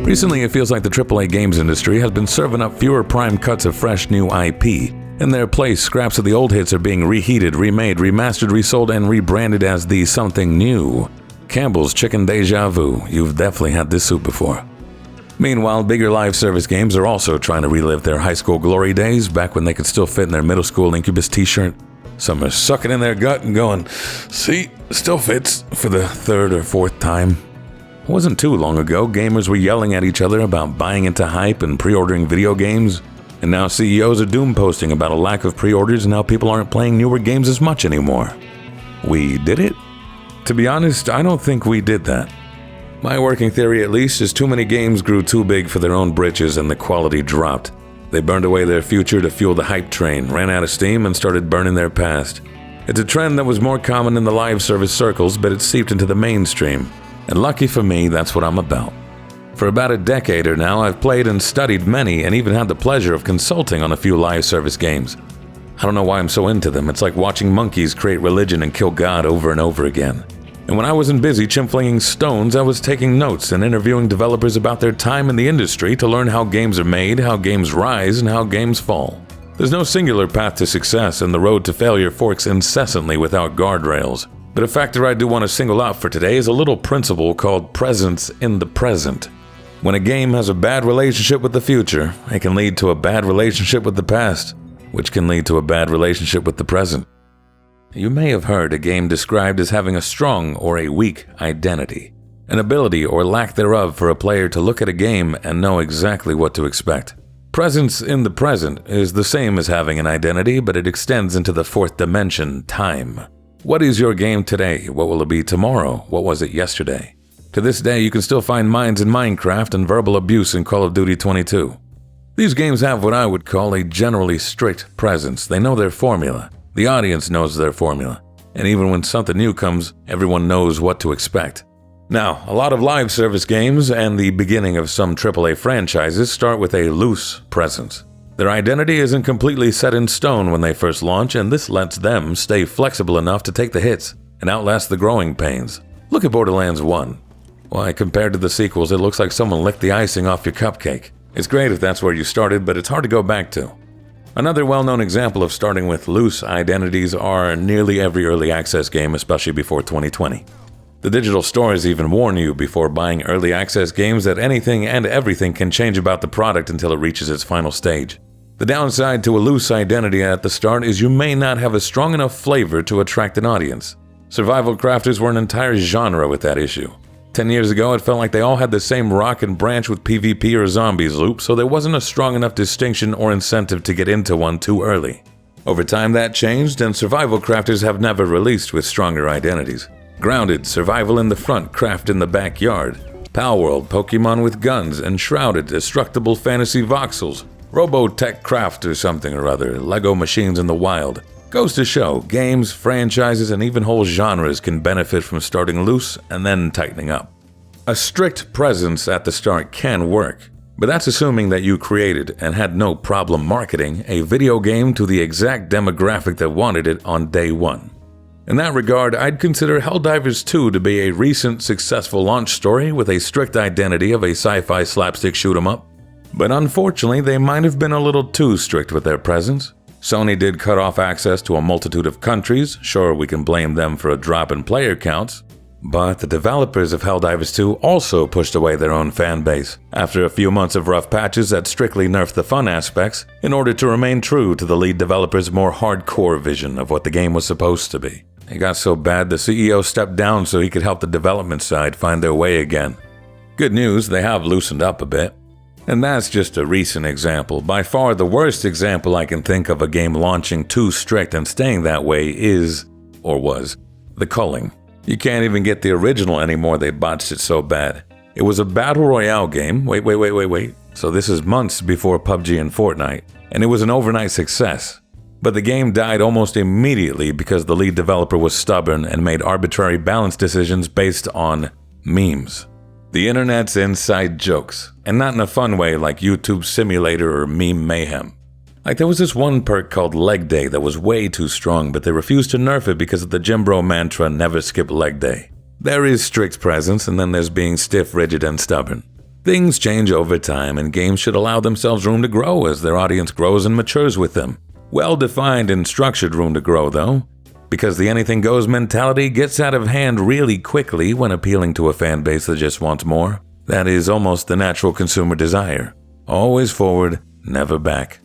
Recently, it feels like the AAA games industry has been serving up fewer prime cuts of fresh new IP. In their place, scraps of the old hits are being reheated, remade, remastered, resold, and rebranded as the something new. Campbell's Chicken Deja Vu. You've definitely had this soup before. Meanwhile, bigger live service games are also trying to relive their high school glory days, back when they could still fit in their middle school Incubus t-shirt. Some are sucking in their gut and going, "See, still fits," for the third or fourth time. It wasn't too long ago, gamers were yelling at each other about buying into hype and pre-ordering video games. And now CEOs are doom-posting about a lack of pre-orders and how people aren't playing newer games as much anymore. We did it? To be honest, I don't think we did that. My working theory, at least, is too many games grew too big for their own britches and the quality dropped. They burned away their future to fuel the hype train, ran out of steam, and started burning their past. It's a trend that was more common in the live service circles, but it seeped into the mainstream. And lucky for me, that's what I'm about. For about a decade or now, I've played and studied many and even had the pleasure of consulting on a few live service games. I don't know why I'm so into them. It's like watching monkeys create religion and kill God over and over again. And when I wasn't busy chimp-flinging stones, I was taking notes and interviewing developers about their time in the industry to learn how games are made, how games rise, and how games fall. There's no singular path to success, and the road to failure forks incessantly without guardrails. But a factor I do want to single out for today is a little principle called presence in the present. When a game has a bad relationship with the future, it can lead to a bad relationship with the past, which can lead to a bad relationship with the present. You may have heard a game described as having a strong or a weak identity, an ability or lack thereof for a player to look at a game and know exactly what to expect. Presence in the present is the same as having an identity, but it extends into the fourth dimension, time. What is your game today? What will it be tomorrow? What was it yesterday? To this day, you can still find mines in Minecraft and verbal abuse in Call of Duty 22. These games have what I would call a generally strict presence. They know their formula. The audience knows their formula. And even when something new comes, everyone knows what to expect. Now, a lot of live service games and the beginning of some AAA franchises start with a loose presence. Their identity isn't completely set in stone when they first launch, and this lets them stay flexible enough to take the hits and outlast the growing pains. Look at Borderlands 1. Why, compared to the sequels, it looks like someone licked the icing off your cupcake. It's great if that's where you started, but it's hard to go back to. Another well-known example of starting with loose identities are nearly every early access game, especially before 2020. The digital stores even warn you before buying early access games that anything and everything can change about the product until it reaches its final stage. The downside to a loose identity at the start is you may not have a strong enough flavor to attract an audience. Survival crafters were an entire genre with that issue. 10 years ago, it felt like they all had the same rock and branch with PvP or zombies loop, so there wasn't a strong enough distinction or incentive to get into one too early. Over time, that changed, and survival crafters have never released with stronger identities. Grounded, survival in the front, craft in the backyard. Palworld, Pokemon with guns, and Shrouded, destructible fantasy voxels. Robotech craft or something or other, Lego machines in the wild. Goes to show, games, franchises, and even whole genres can benefit from starting loose and then tightening up. A strict presence at the start can work, but that's assuming that you created and had no problem marketing a video game to the exact demographic that wanted it on day one. In that regard, I'd consider Helldivers 2 to be a recent successful launch story with a strict identity of a sci-fi slapstick shoot-'em-up. But unfortunately, they might have been a little too strict with their presence. Sony did cut off access to a multitude of countries. Sure, we can blame them for a drop in player counts. But the developers of Helldivers 2 also pushed away their own fan base after a few months of rough patches that strictly nerfed the fun aspects in order to remain true to the lead developer's more hardcore vision of what the game was supposed to be. It got so bad the CEO stepped down so he could help the development side find their way again. Good news, they have loosened up a bit. And that's just a recent example. By far the worst example I can think of a game launching too strict and staying that way is, or was, The Culling. You can't even get the original anymore, they botched it so bad. It was a battle royale game, wait. So this is months before PUBG and Fortnite, and it was an overnight success. But the game died almost immediately because the lead developer was stubborn and made arbitrary balance decisions based on memes. The internet's inside jokes, and not in a fun way like YouTube Simulator or Meme Mayhem. Like there was this one perk called Leg Day that was way too strong, but they refused to nerf it because of the Gym Bro mantra, never skip leg day. There is strict presence, and then there's being stiff, rigid, and stubborn. Things change over time, and games should allow themselves room to grow as their audience grows and matures with them. Well-defined and structured room to grow, though, because the anything-goes mentality gets out of hand really quickly when appealing to a fan base that just wants more. That is almost the natural consumer desire. Always forward, never back.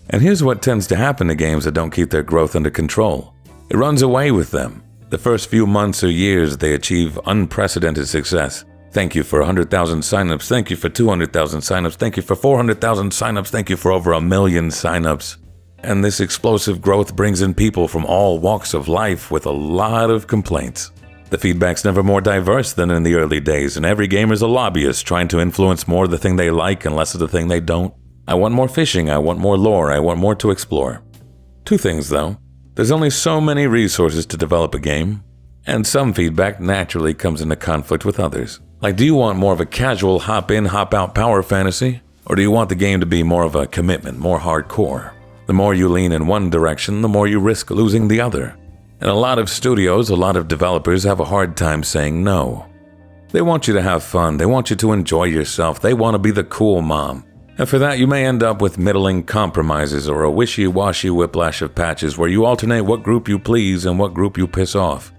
And here's what tends to happen to games that don't keep their growth under control. It runs away with them. The first few months or years, they achieve unprecedented success. Thank you for 100,000 signups. Thank you for 200,000 signups. Thank you for 400,000 signups. Thank you for over 1 million signups. And this explosive growth brings in people from all walks of life with a lot of complaints. The feedback's never more diverse than in the early days, and every gamer's a lobbyist trying to influence more of the thing they like and less of the thing they don't. I want more fishing, I want more lore, I want more to explore. Two things though. There's only so many resources to develop a game, and some feedback naturally comes into conflict with others. Like, do you want more of a casual hop-in, hop-out power fantasy? Or do you want the game to be more of a commitment, more hardcore? The more you lean in one direction, the more you risk losing the other. And a lot of studios, a lot of developers have a hard time saying no. They want you to have fun, they want you to enjoy yourself, they want to be the cool mom. And for that, you may end up with middling compromises or a wishy-washy whiplash of patches where you alternate what group you please and what group you piss off.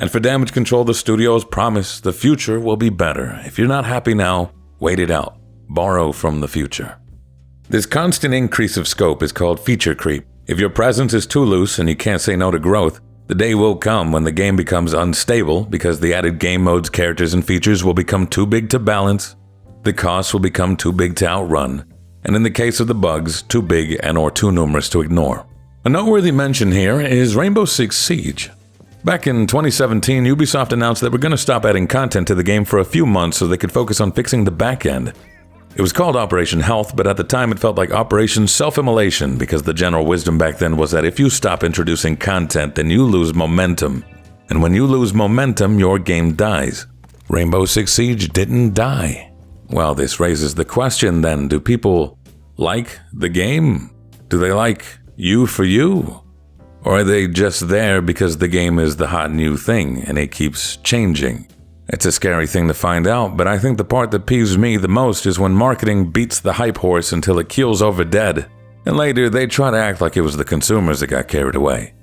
And for Damage Control, the studios promise the future will be better. If you're not happy now, wait it out. Borrow from the future. This constant increase of scope is called feature creep. If your presence is too loose and you can't say no to growth, the day will come when the game becomes unstable because the added game modes, characters, and features will become too big to balance. The costs will become too big to outrun. And in the case of the bugs, too big and or too numerous to ignore. A noteworthy mention here is Rainbow Six Siege. Back in 2017, Ubisoft announced that we're going to stop adding content to the game for a few months so they could focus on fixing the back end. It was called Operation Health, but at the time it felt like Operation Self-Immolation because the general wisdom back then was that if you stop introducing content, then you lose momentum. And when you lose momentum, your game dies. Rainbow Six Siege didn't die. Well, this raises the question then, do people like the game? Do they like you for you? Or are they just there because the game is the hot new thing and it keeps changing? It's a scary thing to find out, but I think the part that peeves me the most is when marketing beats the hype horse until it keels over dead, and later they try to act like it was the consumers that got carried away.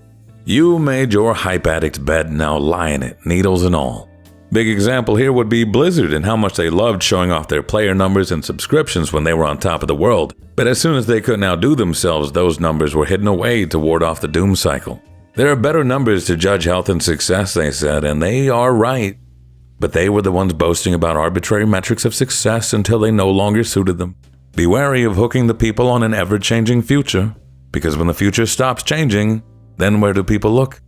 You made your hype addict bed, now lie in it, needles and all. Big example here would be Blizzard and how much they loved showing off their player numbers and subscriptions when they were on top of the world. But as soon as they couldn't outdo themselves, those numbers were hidden away to ward off the doom cycle. There are better numbers to judge health and success, they said, and they are right. But they were the ones boasting about arbitrary metrics of success until they no longer suited them. Be wary of hooking the people on an ever-changing future, because when the future stops changing, then where do people look?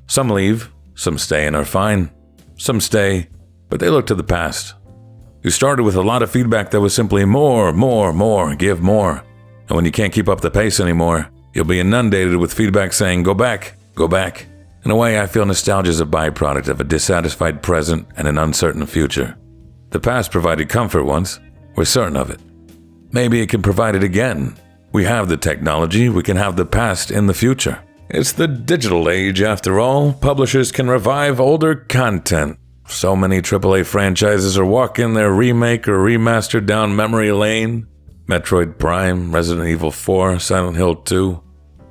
Some leave, some stay and are fine. Some stay, but they look to the past. You started with a lot of feedback that was simply more, give more. And when you can't keep up the pace anymore, you'll be inundated with feedback saying, go back. In a way, I feel nostalgia is a byproduct of a dissatisfied present and an uncertain future. The past provided comfort once. We're certain of it. Maybe it can provide it again. We have the technology, we can have the past in the future. It's the digital age, after all. Publishers can revive older content. So many AAA franchises are walking their remake or remaster down memory lane. Metroid Prime, Resident Evil 4, Silent Hill 2.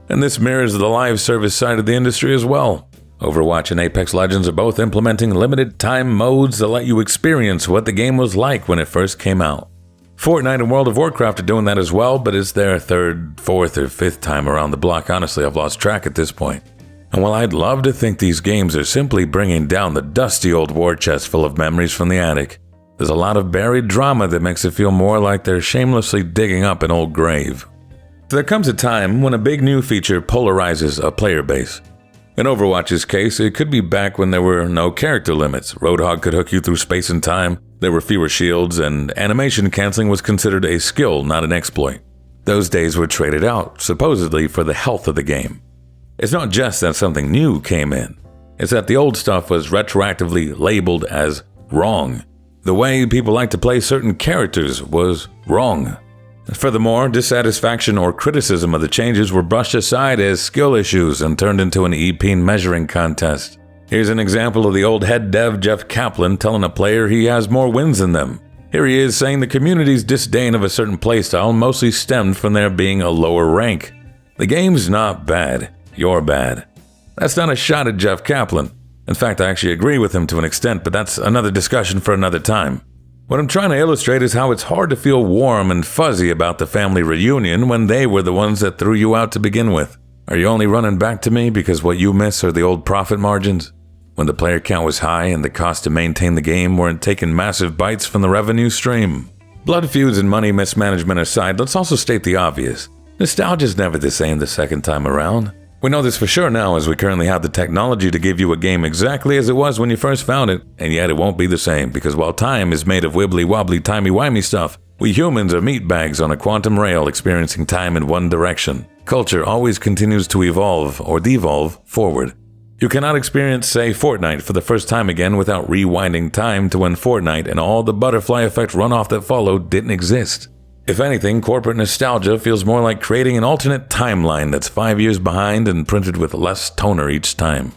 And this mirrors the live service side of the industry as well. Overwatch and Apex Legends are both implementing limited time modes that let you experience what the game was like when it first came out. Fortnite and World of Warcraft are doing that as well, but it's their third, fourth, or fifth time around the block. Honestly, I've lost track at this point. And while I'd love to think these games are simply bringing down the dusty old war chest full of memories from the attic, there's a lot of buried drama that makes it feel more like they're shamelessly digging up an old grave. There comes a time when a big new feature polarizes a player base. In Overwatch's case, it could be back when there were no character limits. Roadhog could hook you through space and time, there were fewer shields, and animation canceling was considered a skill, not an exploit. Those days were traded out, supposedly for the health of the game. It's not just that something new came in. It's that the old stuff was retroactively labeled as wrong. The way people like to play certain characters was wrong. Furthermore, dissatisfaction or criticism of the changes were brushed aside as skill issues and turned into an EP measuring contest. Here's an example of the old head dev Jeff Kaplan telling a player he has more wins than them. Here he is saying the community's disdain of a certain playstyle mostly stemmed from there being a lower rank. The game's not bad. You're bad. That's not a shot at Jeff Kaplan. In fact, I actually agree with him to an extent, but that's another discussion for another time. What I'm trying to illustrate is how it's hard to feel warm and fuzzy about the family reunion when they were the ones that threw you out to begin with. Are you only running back to me because what you miss are the old profit margins? When the player count was high and the cost to maintain the game weren't taking massive bites from the revenue stream. Blood feuds and money mismanagement aside, let's also state the obvious. Nostalgia's never the same the second time around. We know this for sure now as we currently have the technology to give you a game exactly as it was when you first found it, and yet it won't be the same because while time is made of wibbly-wobbly timey-wimey stuff, we humans are meatbags on a quantum rail experiencing time in one direction. Culture always continues to evolve or devolve forward. You cannot experience, say, Fortnite for the first time again without rewinding time to when Fortnite and all the butterfly effect runoff that followed didn't exist. If anything, corporate nostalgia feels more like creating an alternate timeline that's 5 years behind and printed with less toner each time.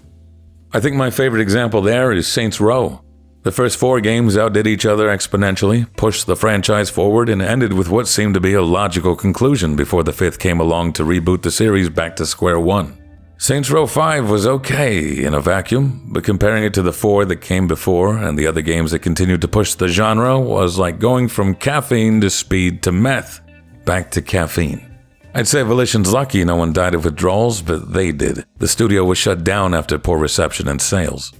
I think my favorite example there is Saints Row. The first 4 games outdid each other exponentially, pushed the franchise forward, and ended with what seemed to be a logical conclusion before the 5th came along to reboot the series back to square one. Saints Row 5 was okay in a vacuum, but comparing it to the 4 that came before and the other games that continued to push the genre was like going from caffeine to speed to meth, back to caffeine. I'd say Volition's lucky no one died of withdrawals, but they did. The studio was shut down after poor reception and sales.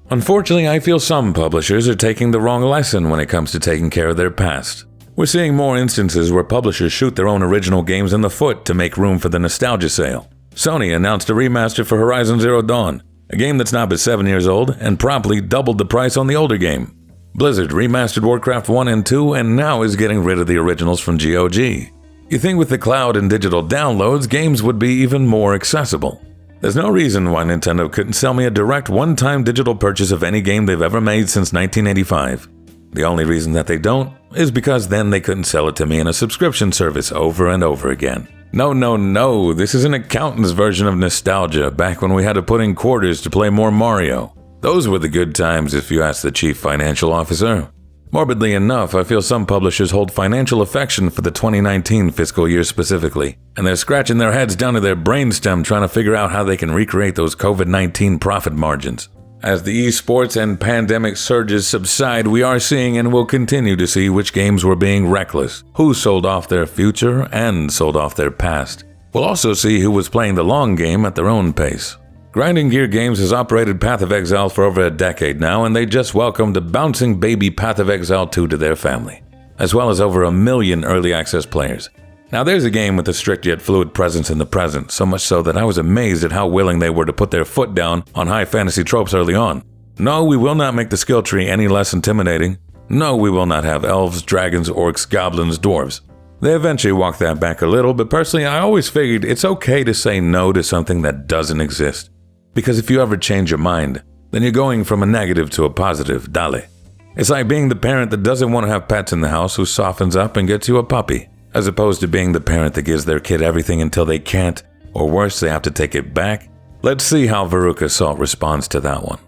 Unfortunately, I feel some publishers are taking the wrong lesson when it comes to taking care of their past. We're seeing more instances where publishers shoot their own original games in the foot to make room for the nostalgia sale. Sony announced a remaster for Horizon Zero Dawn, a game that's now but 7 years old and promptly doubled the price on the older game. Blizzard remastered Warcraft 1 and 2 and now is getting rid of the originals from GOG. You think with the cloud and digital downloads, games would be even more accessible. There's no reason why Nintendo couldn't sell me a direct one-time digital purchase of any game they've ever made since 1985. The only reason that they don't is because then they couldn't sell it to me in a subscription service over and over again. No, this is an accountant's version of nostalgia back when we had to put in quarters to play more Mario. Those were the good times if you ask the chief financial officer. Morbidly enough, I feel some publishers hold financial affection for the 2019 fiscal year specifically, and they're scratching their heads down to their brainstem trying to figure out how they can recreate those COVID-19 profit margins. As the esports and pandemic surges subside, we are seeing and will continue to see which games were being reckless, who sold off their future and sold off their past. We'll also see who was playing the long game at their own pace. Grinding Gear Games has operated Path of Exile for over a decade now, and they just welcomed a bouncing baby Path of Exile 2 to their family, as well as over 1 million early access players. Now there's a game with a strict yet fluid presence in the present, so much so that I was amazed at how willing they were to put their foot down on high fantasy tropes early on. No, we will not make the skill tree any less intimidating. No, we will not have elves, dragons, orcs, goblins, dwarves. They eventually walked that back a little, but personally I always figured it's okay to say no to something that doesn't exist. Because if you ever change your mind, then you're going from a negative to a positive, dale. It's like being the parent that doesn't want to have pets in the house who softens up and gets you a puppy, as opposed to being the parent that gives their kid everything until they can't, or worse, they have to take it back. Let's see how Veruca Salt responds to that one.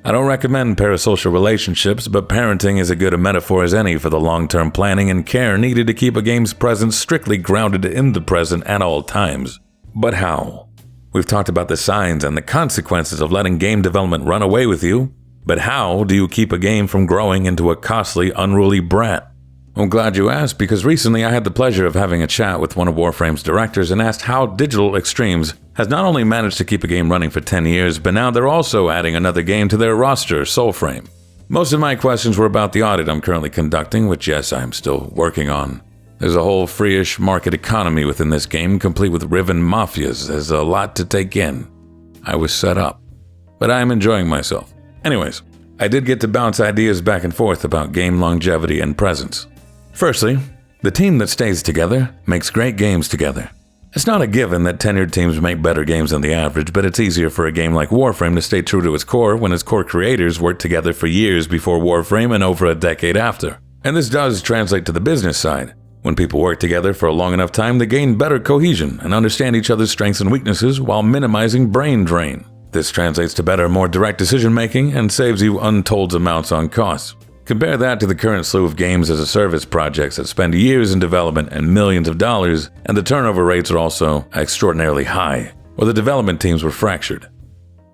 I don't recommend parasocial relationships, but parenting is as good a metaphor as any for the long-term planning and care needed to keep a game's presence strictly grounded in the present at all times. But how? We've talked about the signs and the consequences of letting game development run away with you, but how do you keep a game from growing into a costly, unruly brat? I'm glad you asked, because recently I had the pleasure of having a chat with one of Warframe's directors and asked how Digital Extremes has not only managed to keep a game running for 10 years, but now they're also adding another game to their roster, Soulframe. Most of my questions were about the audit I'm currently conducting, which yes, I'm still working on. There's a whole free-ish market economy within this game, complete with Riven mafias. There's a lot to take in. I was set up. But I am enjoying myself. Anyways, I did get to bounce ideas back and forth about game longevity and presence. Firstly, the team that stays together makes great games together. It's not a given that tenured teams make better games than the average, but it's easier for a game like Warframe to stay true to its core when its core creators worked together for years before Warframe and over a decade after. And this does translate to the business side. When people work together for a long enough time, they gain better cohesion and understand each other's strengths and weaknesses while minimizing brain drain. This translates to better, more direct decision-making and saves you untold amounts on costs. Compare that to the current slew of games as a service projects that spend years in development and millions of dollars, and the turnover rates are also extraordinarily high, or the development teams were fractured.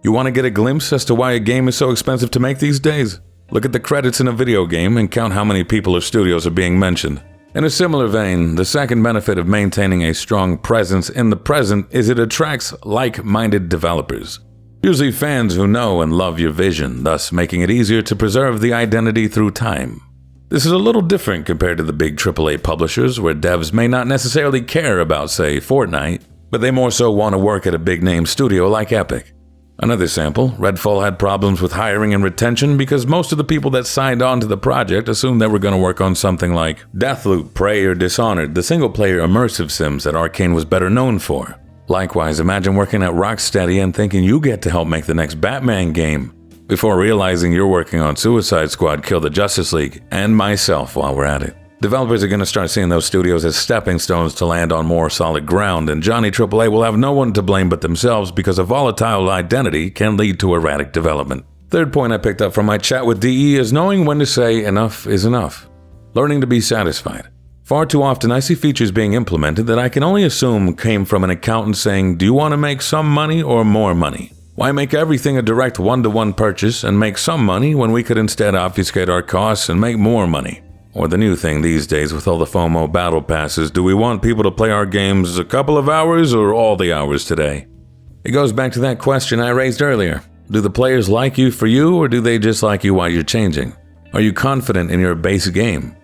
You want to get a glimpse as to why a game is so expensive to make these days? Look at the credits in a video game and count how many people or studios are being mentioned. In a similar vein, the second benefit of maintaining a strong presence in the present is it attracts like-minded developers. Usually fans who know and love your vision, thus making it easier to preserve the identity through time. This is a little different compared to the big AAA publishers where devs may not necessarily care about, say, Fortnite, but they more so want to work at a big-name studio like Epic. Another sample, Redfall had problems with hiring and retention because most of the people that signed on to the project assumed they were going to work on something like Deathloop, Prey, or Dishonored, the single-player immersive sims that Arcane was better known for. Likewise, imagine working at Rocksteady and thinking you get to help make the next Batman game, before realizing you're working on Suicide Squad, Kill the Justice League, and myself while we're at it. Developers are going to start seeing those studios as stepping stones to land on more solid ground, and Johnny AAA will have no one to blame but themselves because a volatile identity can lead to erratic development. Third point I picked up from my chat with DE is knowing when to say enough is enough. Learning to be satisfied. Far too often I see features being implemented that I can only assume came from an accountant saying, do you want to make some money or more money? Why make everything a direct one-to-one purchase and make some money when we could instead obfuscate our costs and make more money? Or the new thing these days with all the FOMO battle passes, do we want people to play our games a couple of hours or all the hours today? It goes back to that question I raised earlier. Do the players like you for you or do they just like you while you're changing? Are you confident in your base game?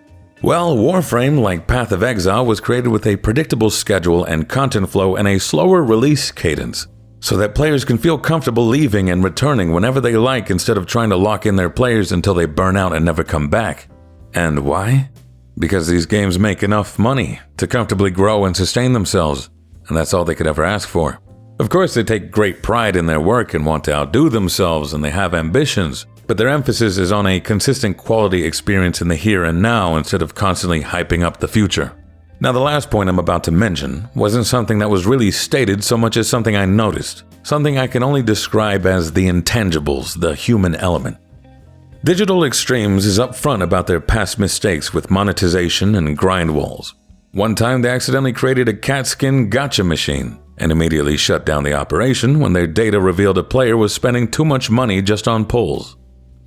Well, Warframe, like Path of Exile, was created with a predictable schedule and content flow and a slower release cadence, so that players can feel comfortable leaving and returning whenever they like instead of trying to lock in their players until they burn out and never come back. And why? Because these games make enough money to comfortably grow and sustain themselves, and that's all they could ever ask for. Of course, they take great pride in their work and want to outdo themselves, and they have ambitions, but their emphasis is on a consistent quality experience in the here and now instead of constantly hyping up the future. Now, the last point I'm about to mention wasn't something that was really stated so much as something I noticed, something I can only describe as the intangibles, the human element. Digital Extremes is upfront about their past mistakes with monetization and grind walls. One time they accidentally created a cat skin gacha machine and immediately shut down the operation when their data revealed a player was spending too much money just on pulls.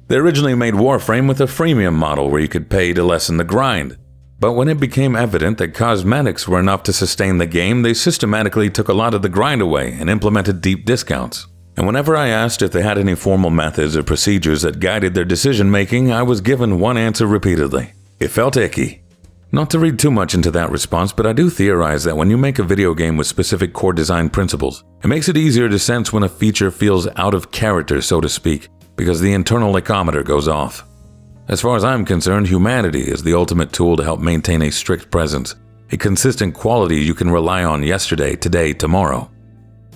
They originally made Warframe with a freemium model where you could pay to lessen the grind. But when it became evident that cosmetics were enough to sustain the game, they systematically took a lot of the grind away and implemented deep discounts. And whenever I asked if they had any formal methods or procedures that guided their decision-making, I was given one answer repeatedly. It felt icky. Not to read too much into that response, but I do theorize that when you make a video game with specific core design principles, it makes it easier to sense when a feature feels out of character, so to speak, because the internal tachometer goes off. As far as I'm concerned, humanity is the ultimate tool to help maintain a strict presence, a consistent quality you can rely on yesterday, today, tomorrow.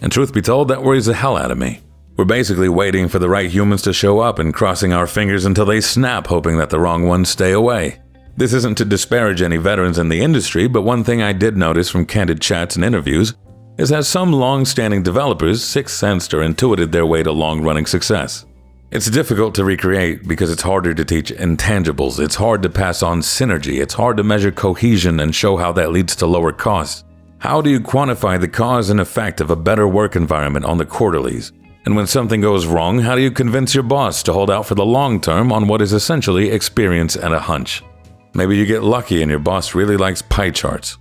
And truth be told, that worries the hell out of me. We're basically waiting for the right humans to show up and crossing our fingers until they snap, hoping that the wrong ones stay away. This isn't to disparage any veterans in the industry, but one thing I did notice from candid chats and interviews is that some long-standing developers sixth-sensed or intuited their way to long-running success. It's difficult to recreate because it's harder to teach intangibles, it's hard to pass on synergy, it's hard to measure cohesion and show how that leads to lower costs. How do you quantify the cause and effect of a better work environment on the quarterlies? And when something goes wrong, how do you convince your boss to hold out for the long term on what is essentially experience and a hunch? Maybe you get lucky and your boss really likes pie charts.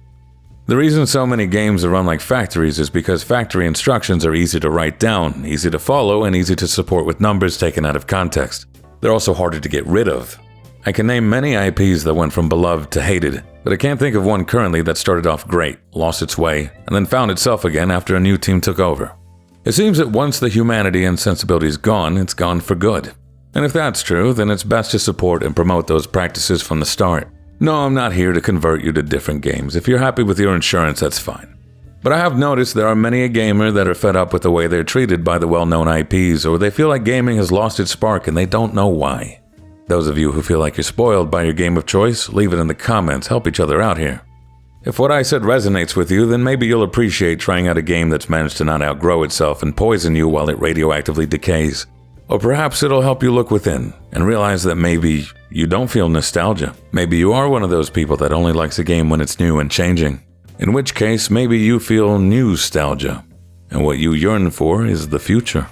The reason so many games are run like factories is because factory instructions are easy to write down, easy to follow, and easy to support with numbers taken out of context. They're also harder to get rid of. I can name many IPs that went from beloved to hated, but I can't think of one currently that started off great, lost its way, and then found itself again after a new team took over. It seems that once the humanity and sensibility is gone, it's gone for good. And if that's true, then it's best to support and promote those practices from the start. No, I'm not here to convert you to different games. If you're happy with your insurance, that's fine. But I have noticed there are many a gamer that are fed up with the way they're treated by the well-known IPs, or they feel like gaming has lost its spark and they don't know why. Those of you who feel like you're spoiled by your game of choice, leave it in the comments, help each other out here. If what I said resonates with you, then maybe you'll appreciate trying out a game that's managed to not outgrow itself and poison you while it radioactively decays. Or perhaps it'll help you look within and realize that maybe you don't feel nostalgia. Maybe you are one of those people that only likes a game when it's new and changing. In which case, maybe you feel new-stalgia, and what you yearn for is the future.